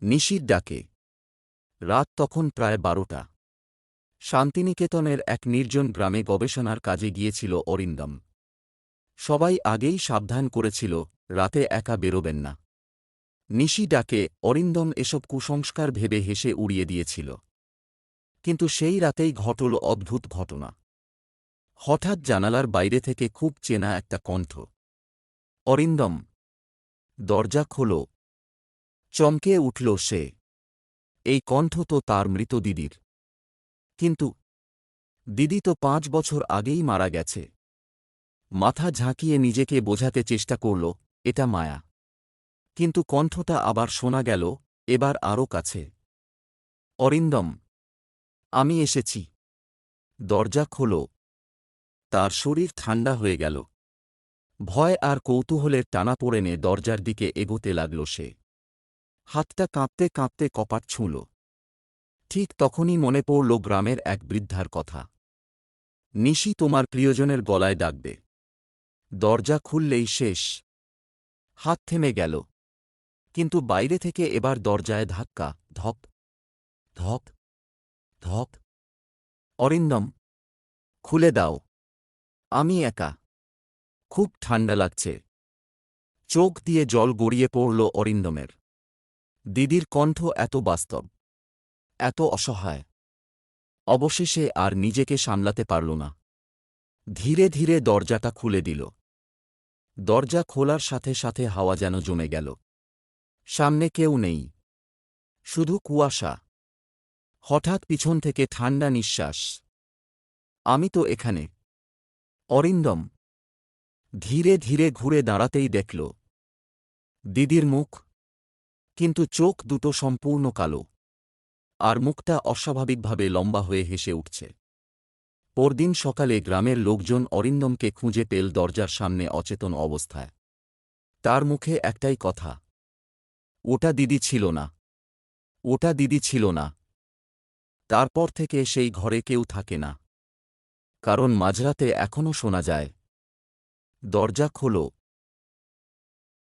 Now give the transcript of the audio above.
নিশির ডাকে। রাত তখন প্রায় 12টা। শান্তিনিকেতনের এক নির্জন গ্রামে গবেষণার কাজে গিয়েছিল অরিন্দম। সবাই আগেই সাবধান করেছিল, রাতে একা বেরোবেন না। নিশি ডাকে অরিন্দম এসব কুসংস্কার ভেবে হেসে উড়িয়ে দিয়েছিল। কিন্তু সেই রাতেই ঘটল অদ্ভুত ঘটনা। হঠাৎ জানালার বাইরে থেকে খুব চেনা একটা কণ্ঠ। অরিন্দম, দরজা খোলো। চমকে উঠল সে। এই কণ্ঠ তো তার মৃত দিদির। কিন্তু দিদি তো 5 বছর আগেই মারা গেছে। মাথা ঝাঁকিয়ে নিজেকে বোঝাতে চেষ্টা করল, এটা মায়া। কিন্তু কণ্ঠটা আবার শোনা গেল, এবার আরও কাছে। অরিন্দম, আমি এসেছি। দরজা খোলো। তার শরীর ঠান্ডা হয়ে গেল। ভয় আর কৌতূহলের টানাপোড়েনে দরজার দিকে এগোতে লাগল সে। হাতটা কাঁপতে কাঁপতে কপাট ছুঁল। ঠিক তখনই মনে পড়ল গ্রামের এক বৃদ্ধার কথা। নিশি তোমার প্রিয়জনের গলায় ডাকবে। দরজা খুললেই শেষ। হাত থেমে গেল। কিন্তু বাইরে থেকে এবার দরজায় ধাক্কা, ধপ ধপ ধপ। অরিন্দম, খুলে দাও। আমি একা। খুব ঠান্ডা লাগছে। চোখ দিয়ে জল গড়িয়ে পড়ল অরিন্দমের। দিদির কণ্ঠ এত বাস্তব, এত অসহায়। অবশেষে আর নিজেকে সামলাতে পারল না। ধীরে ধীরে দরজাটা খুলে দিল। দরজা খোলার সাথে সাথে হাওয়া যেন জমে গেল। সামনে কেউ নেই, শুধু কুয়াশা। হঠাৎ পিছন থেকে ঠান্ডা নিঃশ্বাস। আমি তো এখানে। অরিন্দম ধীরে ধীরে ঘুরে দাঁড়াতেই দেখল দিদির মুখ। কিন্তু চোখ দুটো সম্পূর্ণ কালো। আর মুখটা অস্বাভাবিকভাবে লম্বা হয়ে হেসে উঠছে। পরদিন সকালে গ্রামের লোকজন অরিন্দমকে খুঁজে পেল দরজার সামনে অচেতন অবস্থায়। তার মুখে একটাই কথা, ওটা দিদি ছিল না। ওটা দিদি ছিল না। তারপর থেকে সেই ঘরে কেউ থাকে না। কারণ মাঝরাতে এখনও শোনা যায়, দরজা খোলো।